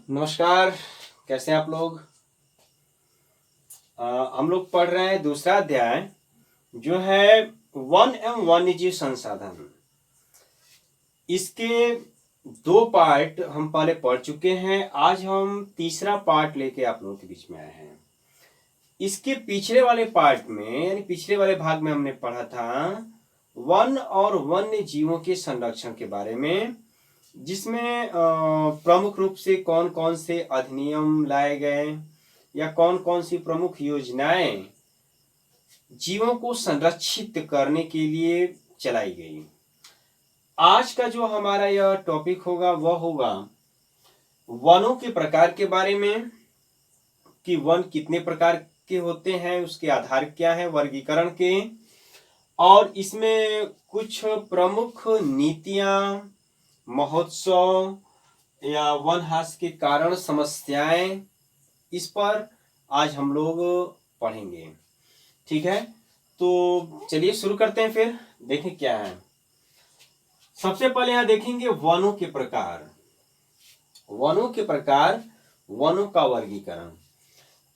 नमस्कार। कैसे हैं आप लोग? हम लोग पढ़ रहे हैं दूसरा अध्याय जो है वन एवं वन्यजीव संसाधन। इसके दो पार्ट हम पहले पढ़ चुके हैं। आज हम तीसरा पार्ट लेके आप लोगों के बीच में आए हैं। इसके पिछले वाले पार्ट में यानी पिछले वाले भाग में हमने पढ़ा था वन और वन्य जीवों के संरक्षण के बारे में, जिसमें प्रमुख रूप से कौन कौन से अधिनियम लाए गए या कौन कौन सी प्रमुख योजनाएं जीवों को संरक्षित करने के लिए चलाई गई। आज का जो हमारा यह टॉपिक होगा वह होगा वनों के प्रकार के बारे में, कि वन कितने प्रकार के होते हैं, उसके आधार क्या है वर्गीकरण के, और इसमें कुछ प्रमुख नीतियां, महोत्सव या वनहास के कारण समस्याएं, इस पर आज हम लोग पढ़ेंगे। ठीक है, तो चलिए शुरू करते हैं। फिर देखें क्या है। सबसे पहले यहां देखेंगे वनों के प्रकार। वनों के प्रकार, वनों का वर्गीकरण।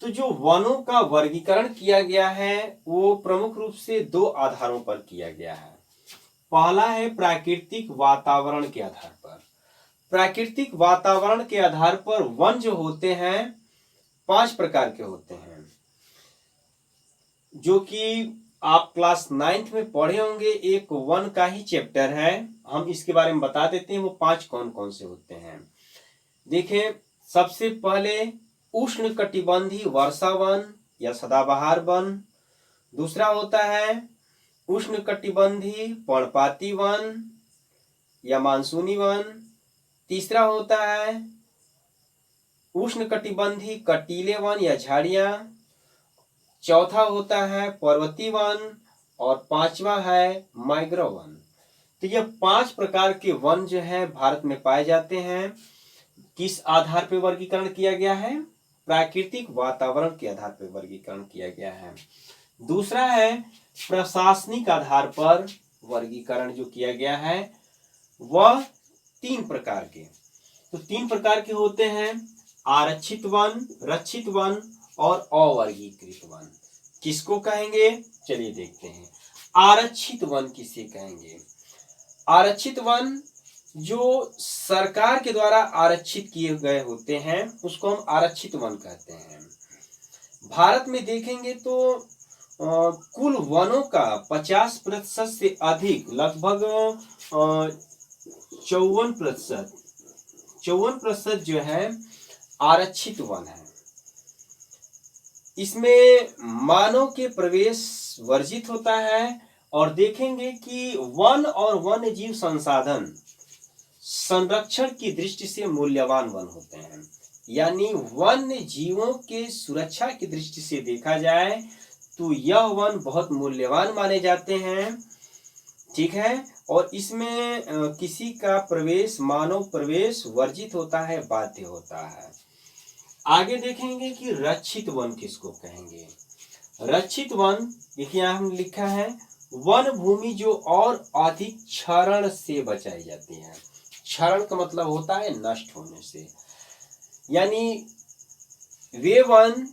तो जो वनों का वर्गीकरण किया गया है वो प्रमुख रूप से दो आधारों पर किया गया है। पहला है प्राकृतिक वातावरण के आधार पर। प्राकृतिक वातावरण के आधार पर वन जो होते हैं 5 प्रकार के होते हैं, जो कि आप क्लास 9th में पढ़े होंगे। एक वन का ही चैप्टर है, हम इसके बारे में बता देते हैं वो 5 कौन कौन से होते हैं। देखें, सबसे पहले उष्णकटिबंधीय वर्षा वन या सदाबहार वन। दूसरा होता है उष्णकटिबंधीय पर्णपाती वन या मानसूनी वन। तीसरा होता है उष्णकटिबंधीय कटीले वन या झाड़ियां। चौथा होता है पर्वतीय वन और पांचवा है मैंग्रोव वन। तो यह 5 प्रकार के वन जो है भारत में पाए जाते हैं। किस आधार पर वर्गीकरण किया गया है? प्राकृतिक वातावरण के आधार पर वर्गीकरण किया गया है। दूसरा है प्रशासनिक आधार पर वर्गीकरण जो किया गया है वह 3 प्रकार के। तो 3 प्रकार के होते हैं आरक्षित वन, रक्षित वन और अवर्गीकृत वन। किसको कहेंगे? चलिए देखते हैं। आरक्षित वन किसे कहेंगे? आरक्षित वन जो सरकार के द्वारा आरक्षित किए गए होते हैं उसको हम आरक्षित वन कहते हैं। भारत में देखेंगे तो कुल वनों का 50% से अधिक, लगभग 54% जो है आरक्षित वन है। इसमें मानव के प्रवेश वर्जित होता है। और देखेंगे कि वन और वन्य जीव संसाधन संरक्षण की दृष्टि से मूल्यवान वन होते हैं। यानी वन्य जीवों के सुरक्षा की दृष्टि से देखा जाए तो यह वन बहुत मूल्यवान माने जाते हैं। ठीक है, और इसमें किसी का प्रवेश, मानव प्रवेश वर्जित होता है, बाध्य होता है। आगे देखेंगे कि रक्षित वन किसको कहेंगे। रक्षित वन देखिए यहां हम लिखा है वन भूमि जो और अधिक क्षरण से बचाई जाती है। क्षरण का मतलब होता है नष्ट होने से। यानी वे वन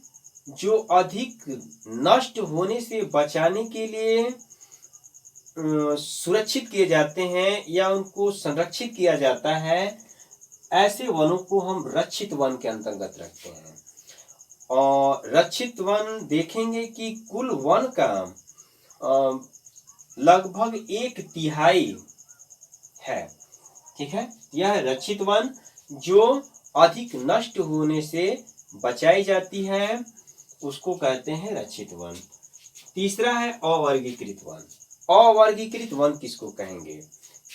जो अधिक नष्ट होने से बचाने के लिए सुरक्षित किए जाते हैं या उनको संरक्षित किया जाता है, ऐसे वनों को हम रक्षित वन के अंतर्गत रखते हैं। और रक्षित वन देखेंगे कि कुल वन का लगभग 1/3 है। ठीक है, यह रक्षित वन जो अधिक नष्ट होने से बचाई जाती है उसको कहते हैं रक्षित वन। तीसरा है अवर्गीकृत वन। अवर्गीकृत वन किसको कहेंगे?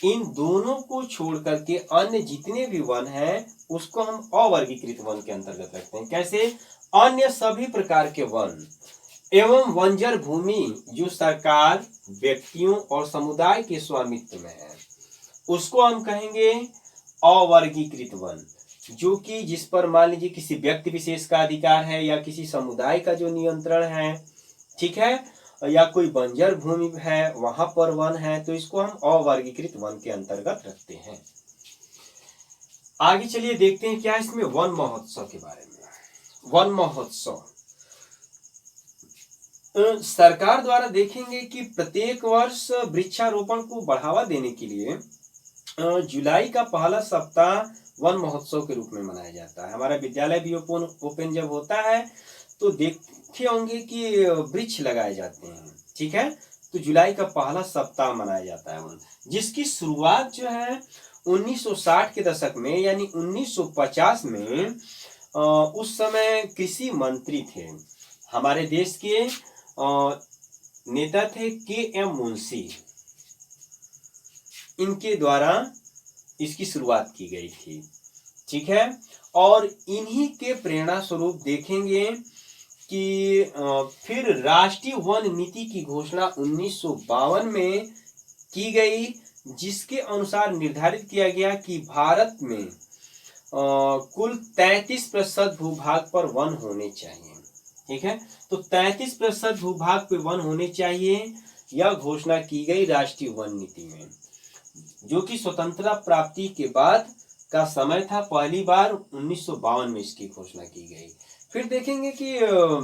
इन दोनों को छोड़ करके अन्य जितने भी वन हैं उसको हम अवर्गीकृत वन के अंतर्गत रखते हैं। कैसे? अन्य सभी प्रकार के वन एवं बंजर भूमि जो सरकार, व्यक्तियों और समुदाय के स्वामित्व में है उसको हम कहेंगे अवर्गीकृत वन। जो कि जिस पर मान लीजिए किसी व्यक्ति विशेष का अधिकार है या किसी समुदाय का जो नियंत्रण है, ठीक है, या कोई बंजर भूमि है वहां पर वन है, तो इसको हम अवर्गीकृत वन के अंतर्गत रखते हैं। आगे चलिए देखते हैं क्या इसमें वन महोत्सव के बारे में। वन महोत्सव सरकार द्वारा देखेंगे कि प्रत्येक वर्ष वृक्षारोपण को बढ़ावा देने के लिए जुलाई का पहला सप्ताह वन महोत्सव के रूप में मनाया जाता है। हमारा विद्यालय भी ओपन जब होता है तो देखे होंगे कि वृक्ष लगाए जाते हैं, ठीक है। तो जुलाई का पहला सप्ताह मनाया जाता है वन, जिसकी शुरुआत जो है 1960 के दशक में यानी 1950 में उस समय कृषि मंत्री थे हमारे देश के नेता थे के.एम. मुंशी, इनके द्वारा इसकी शुरुआत की गई थी, ठीक है। और इन्हीं के प्रेरणा स्वरूप देखेंगे कि फिर राष्ट्रीय वन नीति की घोषणा 1952 में की गई, जिसके अनुसार निर्धारित किया गया कि भारत में कुल 33% भूभाग पर वन होने चाहिए, ठीक है। तो 33% भूभाग पर वन होने चाहिए, यह घोषणा की गई राष्ट्रीय वन नीति में, जो कि स्वतंत्रता प्राप्ति के बाद का समय था। पहली बार 1952 में इसकी घोषणा की गई। फिर देखेंगे कि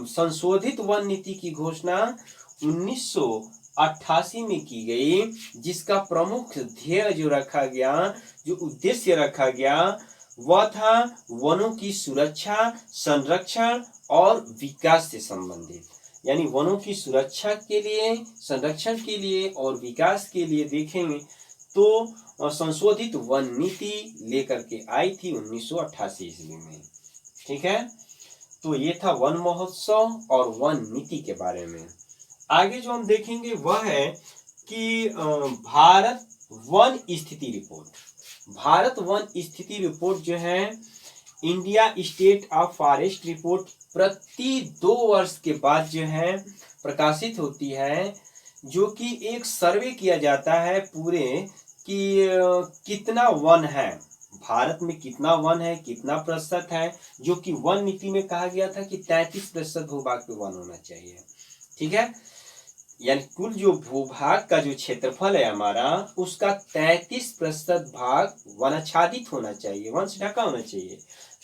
संशोधित वन नीति की घोषणा 1988 में की गई, जिसका प्रमुख ध्येय जो रखा गया, जो उद्देश्य रखा गया, वह था वनों की सुरक्षा, संरक्षण और विकास से संबंधित। यानी वनों की सुरक्षा के लिए, संरक्षण के लिए और विकास के लिए देखेंगे तो संशोधित वन नीति लेकर के आई थी 1988 ईस्वी में, ठीक है। तो ये था वन महोत्सव और वन नीति के बारे में। आगे जो हम देखेंगे वह है कि भारत वन स्थिति रिपोर्ट। भारत वन स्थिति रिपोर्ट जो है India state of forest report प्रति 2 वर्ष के बाद जो है प्रकाशित होती है, जो कि एक सर्वे किया जाता है पूरे कि कितना वन है भारत में, कितना वन है, कितना प्रतिशत है, जो कि वन नीति में कहा गया था कि 33% भूभाग पे वन होना चाहिए, ठीक है। यानी कुल जो भूभाग का जो क्षेत्रफल है हमारा, उसका 33% भाग वनाच्छादित होना चाहिए, वन से ढका होना चाहिए।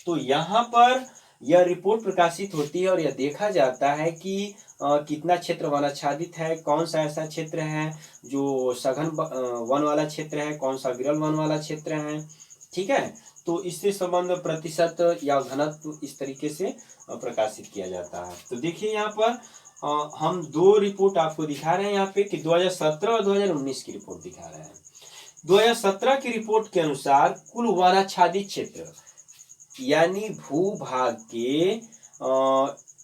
तो यहाँ पर यह रिपोर्ट प्रकाशित होती है और यह देखा जाता है कि कितना क्षेत्र वनाच्छादित है, कौन सा ऐसा क्षेत्र है जो सघन वन वाला क्षेत्र है, कौन सा विरल वन वाला क्षेत्र है, ठीक है। तो इससे संबंध प्रतिशत या घनत्व इस तरीके से प्रकाशित किया जाता है। तो देखिए यहाँ पर हम 2 रिपोर्ट आपको दिखा रहे हैं यहाँ पे कि 2017 और 2019 की रिपोर्ट दिखा रहे हैं। 2017 की रिपोर्ट के अनुसार कुल वनाच्छादित क्षेत्र यानी भूभाग के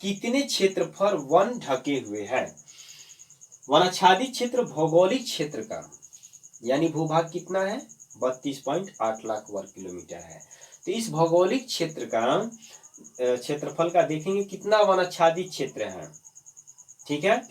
कितने क्षेत्रफल वन ढके हुए हैं। वनाच्छादित क्षेत्र भौगोलिक क्षेत्र का यानी भूभाग कितना है, 32.8 लाख वर्ग किलोमीटर है। तो इस भौगोलिक क्षेत्र का क्षेत्रफल का देखेंगे कितना वनाच्छादित क्षेत्र है, ठीक है।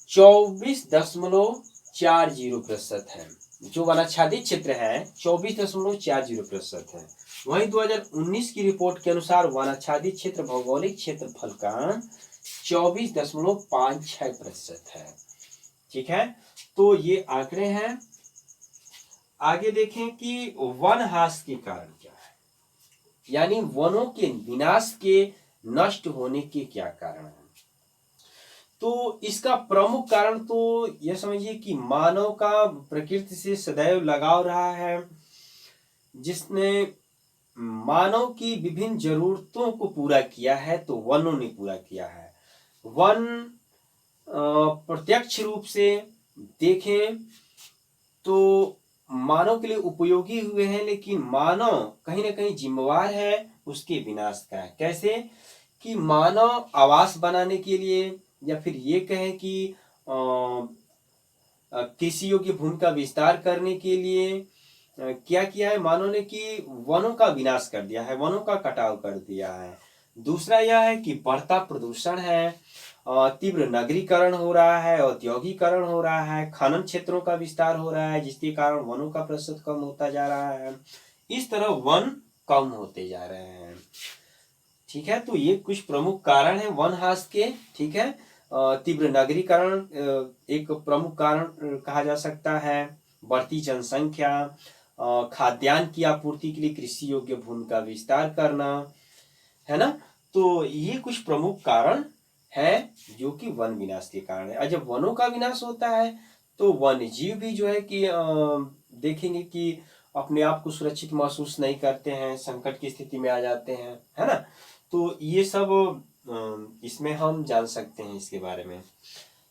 24.40% है जो वनाच्छादित क्षेत्र है, 24.40% है। वहीं 2019 की रिपोर्ट के अनुसार वनाच्छादित क्षेत्र भौगोलिक क्षेत्रफल का 24.56% है, ठीक है। तो ये आंकड़े हैं। आगे देखें कि वन ह्रास के कारण क्या है, यानी वनों के विनाश के, नष्ट होने के क्या कारण हैं। तो इसका प्रमुख कारण तो यह समझिए कि मानव का प्रकृति से सदैव लगाव रहा है, जिसने मानव की विभिन्न जरूरतों को पूरा किया है, तो वनों ने पूरा किया है। वन प्रत्यक्ष रूप से देखें तो मानव के लिए उपयोगी हुए हैं, लेकिन मानव कहीं ना कहीं जिम्मेवार है उसके विनाश का। कैसे कि मानव आवास बनाने के लिए या फिर ये कहें कि कृषि योग्य भूमि का विस्तार करने के लिए क्या किया है मानव ने कि वनों का विनाश कर दिया है, वनों का कटाव कर दिया है। दूसरा यह है कि बढ़ता प्रदूषण है, तीव्र नगरीकरण हो रहा है, औद्योगिकरण हो रहा है, खनन क्षेत्रों का विस्तार हो रहा है, जिसके कारण वनों का प्रतिशत कम होता जा रहा है। इस तरह वन कम होते जा रहे हैं, ठीक है। तो ये कुछ प्रमुख कारण है वन ह्रास के, ठीक है। तीव्र नगरीकरण एक प्रमुख कारण कहा जा सकता है, बढ़ती जनसंख्या, खाद्यान्न की आपूर्ति के लिए कृषि योग्य भूमि का विस्तार करना, है ना। तो ये कुछ प्रमुख कारण है जो कि वन विनाश के कारण है। और जब वनों का विनाश होता है तो वन्य जीव भी जो है कि देखेंगे कि अपने आप को सुरक्षित महसूस नहीं करते हैं, संकट की स्थिति में आ जाते हैं, है ना। तो ये सब इसमें हम जान सकते हैं इसके बारे में।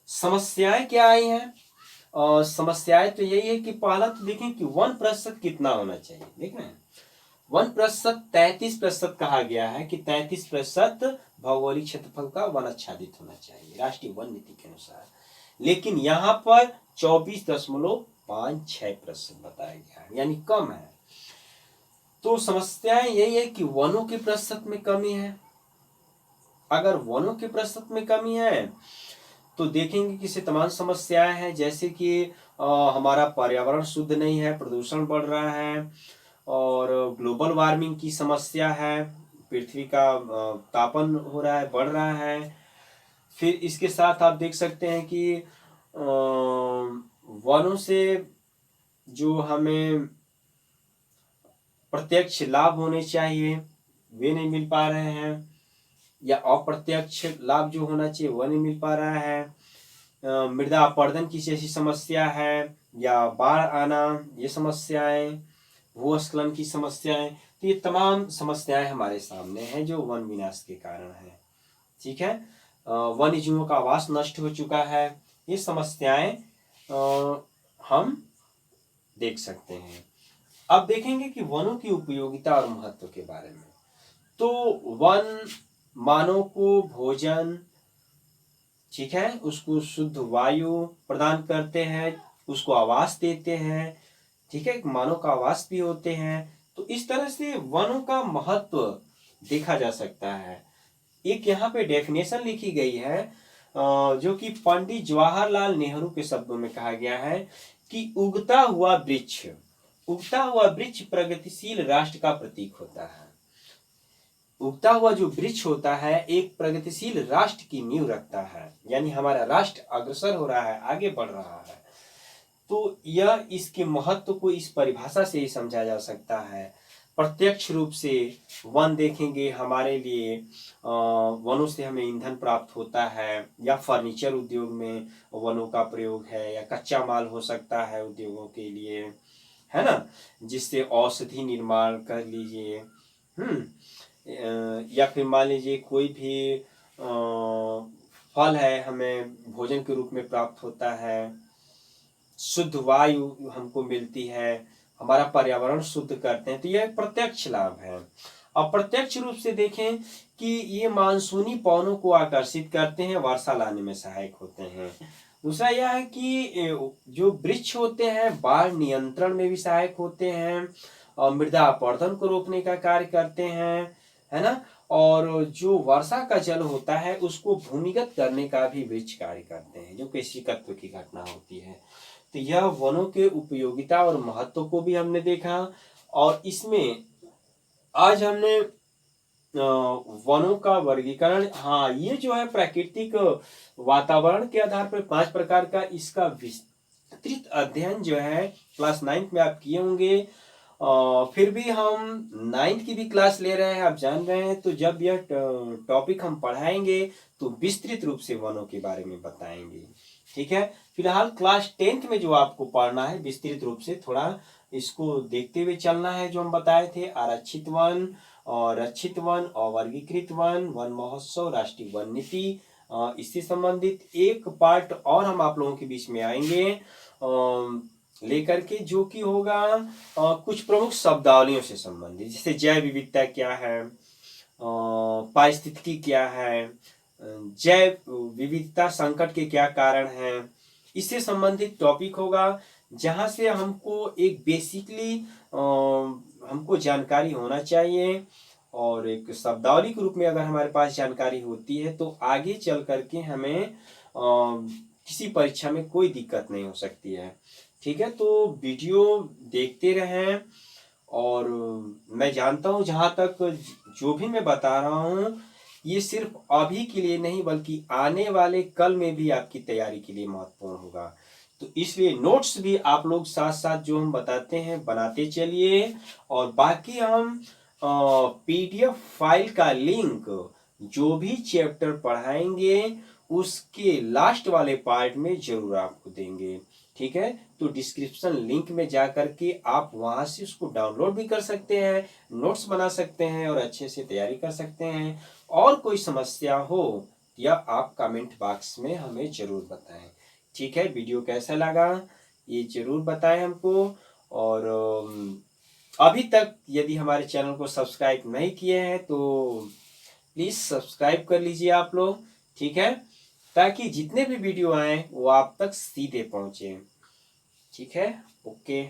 समस्याएं क्या आई हैं? समस्याएं तो यही है कि पहला तो देखें कि 1% कितना होना चाहिए। देख रहे हैं 1% 33% कहा गया है कि 33% भौगोलिक क्षेत्रफल का वन आच्छादित होना चाहिए राष्ट्रीय वन नीति के अनुसार, लेकिन यहाँ पर 24.56% बताया गया है, यानी कम है। तो समस्याएं यही है कि वनों के प्रतिशत में कमी है। अगर वनों के प्रतिशत में कमी है तो देखेंगे कि इससे तमाम समस्याएं हैं, जैसे कि हमारा पर्यावरण शुद्ध नहीं है, प्रदूषण बढ़ रहा है, और ग्लोबल वार्मिंग की समस्या है, पृथ्वी का तापन हो रहा है, बढ़ रहा है। फिर इसके साथ आप देख सकते हैं कि वनों से जो हमें प्रत्यक्ष लाभ होने चाहिए वे नहीं मिल पा रहे हैं, या अप्रत्यक्ष लाभ जो होना चाहिए वह नहीं मिल पा रहा है। मृदा अपरदन की जैसी समस्या है, या बाढ़ आना, ये समस्याएं, भूस्खलन की समस्याएं, तो ये तमाम समस्याएं हमारे सामने हैं जो वन विनाश के कारण है। ठीक है, वन्य जीवों का आवास नष्ट हो चुका है, ये समस्याएं हम देख सकते हैं। अब देखेंगे कि वनों की उपयोगिता और महत्व के बारे में। तो वन मानव को भोजन, ठीक है, उसको शुद्ध वायु प्रदान करते हैं, उसको आवास देते हैं, ठीक है, एक मानव का आवास भी होते हैं। तो इस तरह से वनों का महत्व देखा जा सकता है। एक यहाँ पे डेफिनेशन लिखी गई है जो कि पंडित जवाहरलाल नेहरू के शब्दों में कहा गया है कि उगता हुआ वृक्ष प्रगतिशील राष्ट्र का प्रतीक होता है। उगता हुआ जो वृक्ष होता है एक प्रगतिशील राष्ट्र की नींव रखता है, यानी हमारा राष्ट्र अग्रसर हो रहा है, आगे बढ़ रहा है। तो यह इसके महत्व को इस परिभाषा से ही समझा जा सकता है। प्रत्यक्ष रूप से वन देखेंगे हमारे लिए, वनों से हमें ईंधन प्राप्त होता है, या फर्नीचर उद्योग में वनों का प्रयोग है, या कच्चा माल हो सकता है उद्योगों के लिए, है ना, जिससे औषधि निर्माण कर लीजिए, या फिर मान लीजिए कोई भी फल है हमें भोजन के रूप में प्राप्त होता है, शुद्ध वायु हमको मिलती है, हमारा पर्यावरण शुद्ध करते हैं, तो यह प्रत्यक्ष लाभ है। अप्रत्यक्ष रूप से देखें कि ये मानसूनी पवनों को आकर्षित करते हैं, वर्षा लाने में सहायक होते हैं। दूसरा यह है कि जो वृक्ष होते हैं बाढ़ नियंत्रण में भी सहायक होते हैं, और मृदा अपरदन को रोकने का कार्य करते हैं, है ना, और जो वर्षा का जल होता है उसको भूमिगत करने का भी वृक्ष कार्य करते हैं, जो कृषिकत्व की घटना होती है। तो यह वनों के उपयोगिता और महत्व को भी हमने देखा, और इसमें आज हमने वनों का वर्गीकरण, हाँ, ये जो है प्राकृतिक वातावरण के आधार पर 5 प्रकार का, इसका विस्तृत अध्ययन जो है क्लास 9th में आप किए होंगे। फिर भी हम 9th की भी क्लास ले रहे हैं, आप जान रहे हैं। तो जब यह टॉपिक हम पढ़ाएंगे तो विस्तृत रूप से वनों के बारे में बताएंगे, ठीक है। फिलहाल क्लास 10th में जो आपको पढ़ना है विस्तृत रूप से, थोड़ा इसको देखते हुए चलना है। जो हम बताए थे आरक्षित वन और रक्षित वन और वर्गीकृत वन, वन महोत्सव, राष्ट्रीय वन नीति, इससे संबंधित एक पार्ट और हम आप लोगों के बीच में आएंगे लेकर के, जो कि होगा कुछ प्रमुख शब्दावलियों से संबंधित, जैसे जैव विविधता क्या है, पारिस्थितिकी क्या है, जैव विविधता संकट के क्या कारण हैं, इससे संबंधित टॉपिक होगा, जहां से हमको एक बेसिकली हमको जानकारी होना चाहिए, और एक शब्दावली के रूप में अगर हमारे पास जानकारी होती है तो आगे चल करके हमें किसी परीक्षा में कोई दिक्कत नहीं हो सकती है, ठीक है। तो वीडियो देखते रहें, और मैं जानता हूँ जहाँ तक जो भी मैं बता रहा हूँ ये सिर्फ अभी के लिए नहीं बल्कि आने वाले कल में भी आपकी तैयारी के लिए महत्वपूर्ण होगा। तो तो इसलिए नोट्स भी आप लोग साथ साथ जो हम बताते हैं बनाते चलिए। और बाकी हम पीडीएफ फाइल का लिंक जो भी चैप्टर पढ़ाएंगे उसके लास्ट वाले पार्ट में जरूर आपको देंगे। ठीक है, तो डिस्क्रिप्शन लिंक में जा करके आप वहां से उसको डाउनलोड भी कर सकते हैं, नोट्स बना सकते हैं और अच्छे से तैयारी कर सकते हैं। और कोई समस्या हो या आप कमेंट बॉक्स में हमें जरूर बताएं। ठीक है, वीडियो कैसा लगा ये जरूर बताएं हमको। और अभी तक यदि हमारे चैनल को सब्सक्राइब नहीं किए हैं तो प्लीज सब्सक्राइब कर लीजिए आप लोग। ठीक है, ताकि जितने भी वीडियो आए वो आप तक सीधे पहुंचे। ठीक है, ओके।